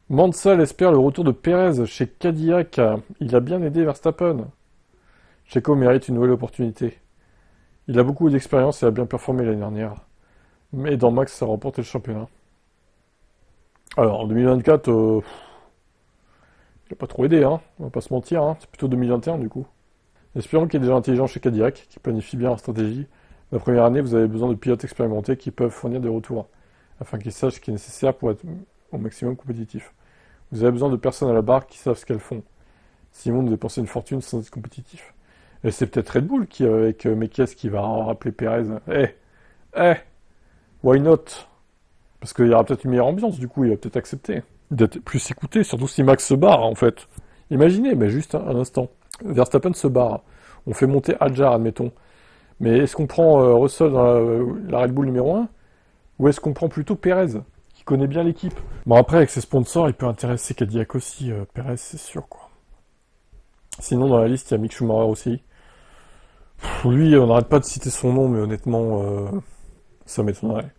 Mansell espère le retour de Perez chez Cadillac. Il a bien aidé Verstappen. Checo mérite une nouvelle opportunité. Il a beaucoup d'expérience et a bien performé l'année dernière. Mais dans Max, ça a remporté le championnat. Alors, en 2024, il n'a pas trop aidé, hein. On va pas se mentir, hein. C'est plutôt 2021 du coup. Espérons qu'il est déjà intelligent chez Cadillac, qui planifie bien leur stratégie. La première année, vous avez besoin de pilotes expérimentés qui peuvent fournir des retours, afin qu'ils sachent ce qui est nécessaire pour être au maximum compétitif. Vous avez besoin de personnes à la barre qui savent ce qu'elles font. Sinon, vous dépensez une fortune sans être compétitif. Et c'est peut-être Red Bull qui, avec Mekies, qui va rappeler Perez. Why not? Parce qu'il y aura peut-être une meilleure ambiance, du coup, il va peut-être accepter. Il doit plus écouter, surtout si Max se barre, en fait. Imaginez, mais juste un instant. Verstappen se barre. On fait monter Hadjar, admettons. Mais est-ce qu'on prend Russell dans la Red Bull numéro 1? Ou est-ce qu'on prend plutôt Perez, qui connaît bien l'équipe? Bon, après, avec ses sponsors, il peut intéresser Cadillac aussi, Perez, c'est sûr, quoi. Sinon, dans la liste, il y a Mick Schumacher aussi. Lui, on n'arrête pas de citer son nom, mais honnêtement, ça m'étonnerait.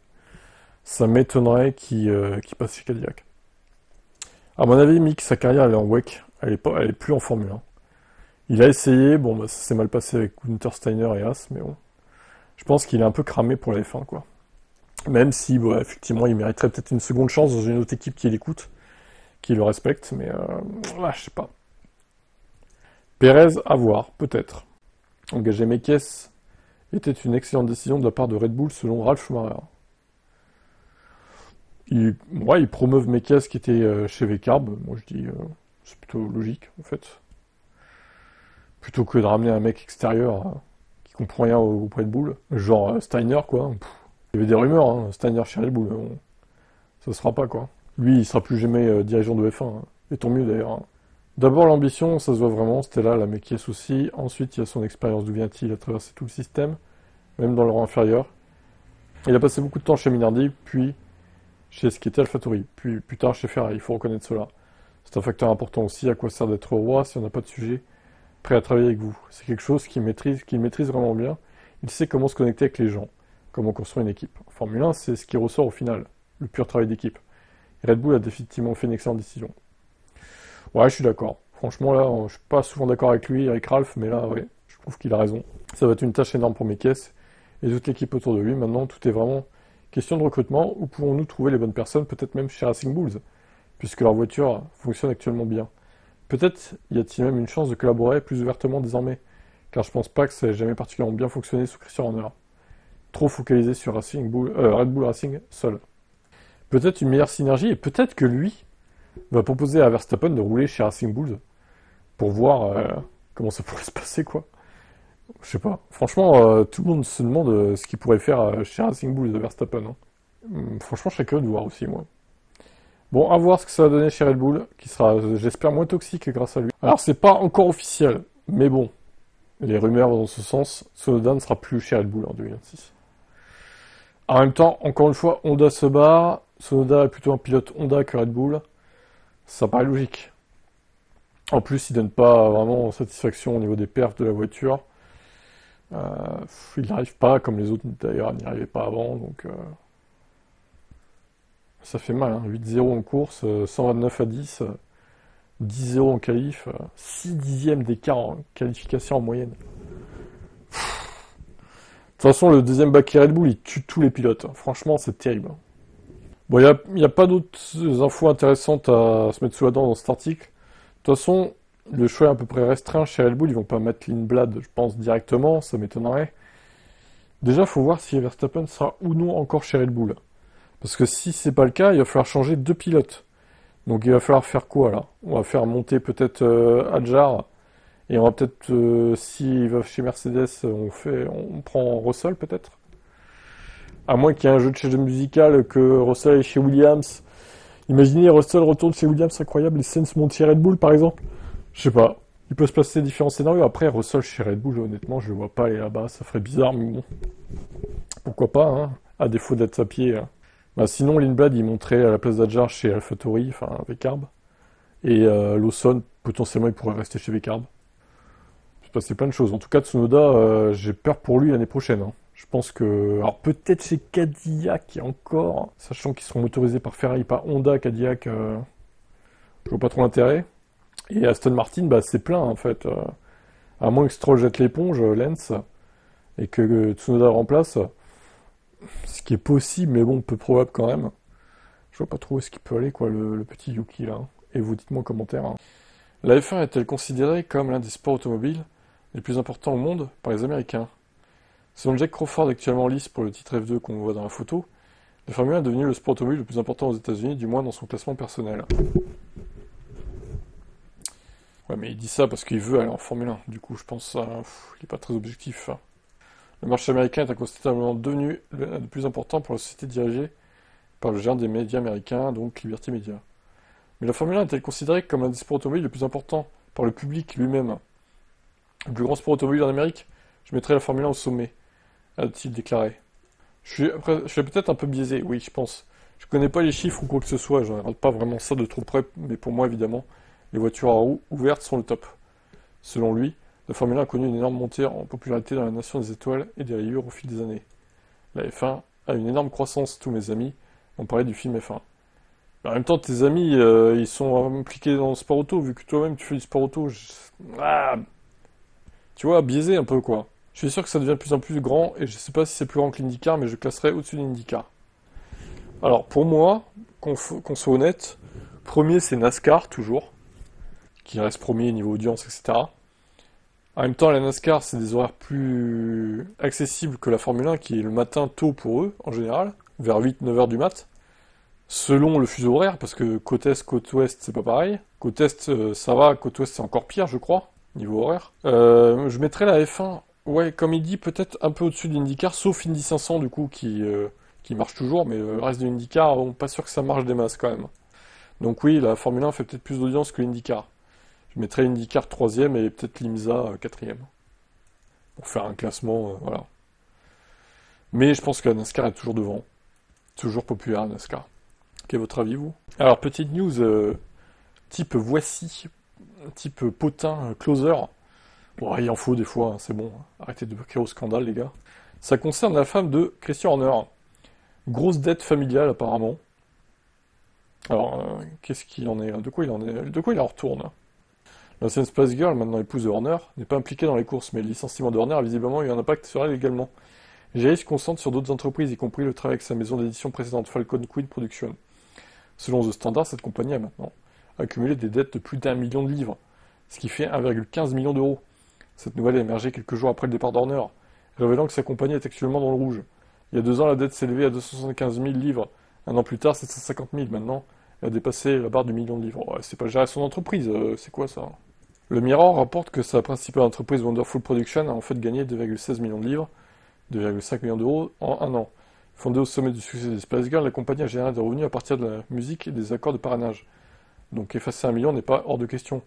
Ça m'étonnerait qu'il passe chez Cadillac. À mon avis, Mick, sa carrière, elle est en WEC. Elle est plus en Formule 1. Il a essayé, bon, bah, ça s'est mal passé avec Günther Steiner et Haas, mais bon. Je pense qu'il est un peu cramé pour la F1, quoi. Même si, bon, effectivement, il mériterait peut-être une seconde chance dans une autre équipe qui l'écoute, qui le respecte, mais je sais pas. Perez, à voir, peut-être. Engager Mekies était une excellente décision de la part de Red Bull, selon Ralf Schumacher. Ils promeuvent Mekies qui était chez VCarb. Moi, je dis, c'est plutôt logique, en fait. Plutôt que de ramener un mec extérieur qui comprend rien au Red Bull. Genre Steiner, quoi. Il y avait des rumeurs, hein, Steiner chez Red Bull. Bon, ça se fera pas, quoi. Lui, il sera plus jamais dirigeant de F1. Hein. Et tant mieux, d'ailleurs. Hein. D'abord, l'ambition, ça se voit vraiment. C'était là, la Mekies aussi. Ensuite, il y a son expérience. D'où vient-il? Il a traversé tout le système, même dans le rang inférieur. Il a passé beaucoup de temps chez Minardi, puis chez ce qui était AlphaTauri, puis plus tard chez Ferrari. Il faut reconnaître cela. C'est un facteur important aussi. À quoi sert d'être roi si on n'a pas de sujet prêt à travailler avec vous? C'est quelque chose qu'il maîtrise vraiment bien. Il sait comment se connecter avec les gens, comment construire une équipe. En Formule 1, c'est ce qui ressort au final, le pur travail d'équipe. Et Red Bull a définitivement fait une excellente décision. Ouais, je suis d'accord. Franchement, là, je suis pas souvent d'accord avec lui, avec Ralph, mais là, ouais, je trouve qu'il a raison. Ça va être une tâche énorme pour Mekies et toute l'équipe autour de lui. Maintenant, tout est vraiment question de recrutement. Où pouvons-nous trouver les bonnes personnes? Peut-être même chez Racing Bulls, puisque leur voiture fonctionne actuellement bien. Peut-être y a-t-il même une chance de collaborer plus ouvertement désormais, car je pense pas que ça ait jamais particulièrement bien fonctionné sous Christian Horner. Trop focalisé sur Red Bull Racing seul. Peut-être une meilleure synergie, et peut-être que lui va proposer à Verstappen de rouler chez Racing Bulls pour voir comment ça pourrait se passer, quoi. Je sais pas. Franchement, tout le monde se demande ce qu'il pourrait faire chez Racing Bulls de Verstappen. Hein. Franchement, je serais curieux de voir aussi, moi. Bon, à voir ce que ça va donner chez Red Bull, qui sera, j'espère, moins toxique grâce à lui. Alors, c'est pas encore officiel, mais bon, les rumeurs vont dans ce sens. Tsunoda ne sera plus chez Red Bull en 2026. En même temps, encore une fois, Honda se barre. Tsunoda est plutôt un pilote Honda que Red Bull. Ça paraît logique. En plus, il donne pas vraiment satisfaction au niveau des perfs de la voiture. Il n'arrive pas, comme les autres d'ailleurs, n'y arrivaient pas avant, donc ça fait mal. Hein. 8-0 en course, 129 à 10, 10-0 en qualif, 6 dixièmes d'écart en qualification en moyenne. De toute façon, le deuxième baquet Red Bull, il tue tous les pilotes. Franchement, c'est terrible. Bon, il n'y a pas d'autres infos intéressantes à se mettre sous la dent dans cet article. De toute façon, le choix est à peu près restreint chez Red Bull. Ils vont pas mettre Lindblad, je pense, directement. Ça m'étonnerait. Déjà, il faut voir si Verstappen sera ou non encore chez Red Bull. Parce que si c'est pas le cas, il va falloir changer 2 pilotes. Donc il va falloir faire quoi, là? On va faire monter peut-être Hadjar. Et on va peut-être, s'il va chez Mercedes, on prend Russell, peut-être. À moins qu'il y ait un jeu de chaise musicale, que Russell est chez Williams. Imaginez, Russell retourne chez Williams, incroyable, et Sainz monte chez Red Bull, par exemple. Je sais pas. Il peut se passer différents scénarios. Après, Russell chez Red Bull, honnêtement, je le vois pas aller là-bas. Ça ferait bizarre, mais bon. Pourquoi pas, hein, à défaut d'être à pied. Hein. Bah, sinon, Lindblad, il monterait à la place d'Adjar chez AlphaTauri, enfin, VCarb. Et Lawson, potentiellement, il pourrait rester chez VCarb. Il se passer plein de choses. En tout cas, Tsunoda, j'ai peur pour lui l'année prochaine. Hein. Je pense que... Alors, peut-être chez Cadillac, encore, sachant qu'ils seront motorisés par Ferrari, pas Honda, Cadillac... Je vois pas trop l'intérêt. Et Aston Martin, bah, c'est plein, en fait. À moins que Stroll jette l'éponge, Lens, et que Tsunoda remplace, ce qui est possible, mais bon, peu probable quand même. Je vois pas trop où est-ce qu'il peut aller, quoi, le petit Yuki, là. Hein. Et vous dites-moi en commentaire. Hein. La F1 est-elle considérée comme l'un des sports automobiles les plus importants au monde par les Américains? Selon Jack Crawford, actuellement en lice pour le titre F2 qu'on voit dans la photo, la Formule 1 est devenue le sport automobile le plus important aux États-Unis, du moins dans son classement personnel. Ouais, mais il dit ça parce qu'il veut aller en Formule 1. Du coup, je pense qu'il n'est pas très objectif. Hein. Le marché américain est incontestablement devenu le plus important pour la société dirigée par le géant des médias américains, donc Liberty Media. Mais la Formule 1 est-elle considérée comme l'un des sports automobiles les plus importants par le public lui-même? Le plus grand sport automobile en Amérique? Je mettrai la Formule 1 au sommet, a-t-il déclaré. Je suis peut-être un peu biaisé, oui, je pense. Je connais pas les chiffres ou quoi que ce soit, je ne regarde pas vraiment ça de trop près, mais pour moi, évidemment, les voitures à roues ouvertes sont le top. Selon lui, la Formule 1 a connu une énorme montée en popularité dans la nation des étoiles et des rayures au fil des années. La F1 a une énorme croissance, tous mes amis ont parlé du film F1. En même temps, tes amis, ils sont impliqués dans le sport auto, vu que toi-même tu fais du sport auto. Ah, tu vois, biaisé un peu, quoi. Je suis sûr que ça devient de plus en plus grand, et je sais pas si c'est plus grand que l'IndyCar, mais je classerai au-dessus de l'IndyCar. Alors, pour moi, qu'on soit honnête, premier c'est NASCAR, toujours, qui reste premier niveau audience, etc. En même temps, la NASCAR, c'est des horaires plus accessibles que la Formule 1, qui est le matin tôt pour eux, en général, vers 8-9 heures du mat'. Selon le fuseau horaire, parce que côte est, côte ouest, c'est pas pareil. Côte est, ça va, côte ouest, c'est encore pire, je crois, niveau horaire. Je mettrais la F1, ouais, comme il dit, peut-être un peu au-dessus de l'IndyCar, sauf Indy 500, du coup, qui marche toujours, mais le reste de l'IndyCar, bon, pas sûr que ça marche des masses, quand même. Donc oui, la Formule 1 fait peut-être plus d'audience que l'IndyCar. Je mettrais l'IndyCar 3ème et peut-être l'IMSA 4ème. Pour faire un classement, voilà. Mais je pense que la NASCAR est toujours devant. Toujours populaire, la NASCAR. Quel est votre avis, vous? Alors, petite news type voici, type potin, closer. Bon, il en faut des fois, hein, c'est bon. Arrêtez de créer au scandale, les gars. Ça concerne la femme de Christian Horner. Grosse dette familiale, apparemment. Alors, qu'est-ce qu'il en est? De quoi il en retourne? L'ancienne Spice Girl, maintenant épouse de Horner, n'est pas impliquée dans les courses, mais le licenciement de Horner a visiblement eu un impact sur elle également. Jerry se concentre sur d'autres entreprises, y compris le travail avec sa maison d'édition précédente, Falcon Queen Productions. Selon The Standard, cette compagnie a maintenant accumulé des dettes de plus d'1 million de livres, ce qui fait 1,15 million d'euros. Cette nouvelle a émergé quelques jours après le départ d'Horner, révélant que sa compagnie est actuellement dans le rouge. Il y a 2 ans, la dette s'élevait à 275 000 livres. Un an plus tard, 750 000. Maintenant, elle a dépassé la barre du million de livres. Ouais, c'est pas gérer son entreprise, c'est quoi ça? Le Mirror rapporte que sa principale entreprise Wonderful Production a en fait gagné 2,16 millions de livres, 2,5 millions d'euros en un an. Fondée au sommet du succès des Spice Girls, la compagnie a généré des revenus à partir de la musique et des accords de parrainage. Donc effacer 1 million n'est pas hors de question.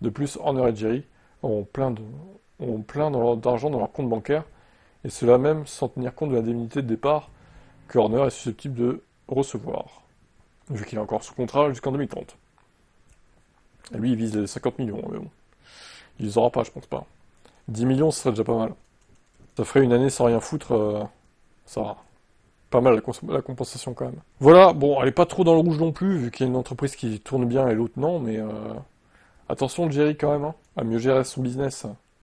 De plus, Horner et Jerry ont plein d'argent dans leur compte bancaire, et cela même sans tenir compte de l'indemnité de départ que Horner est susceptible de recevoir, vu qu'il est encore sous contrat jusqu'en 2030. Et lui, il vise les 50 millions, mais bon. Il les aura pas, je pense pas. 10 millions, ce serait déjà pas mal. Ça ferait une année sans rien foutre, ça va. Pas mal la compensation quand même. Voilà, bon, elle est pas trop dans le rouge non plus, vu qu'il y a une entreprise qui tourne bien et l'autre non, mais attention Jerry quand même, hein, à mieux gérer son business.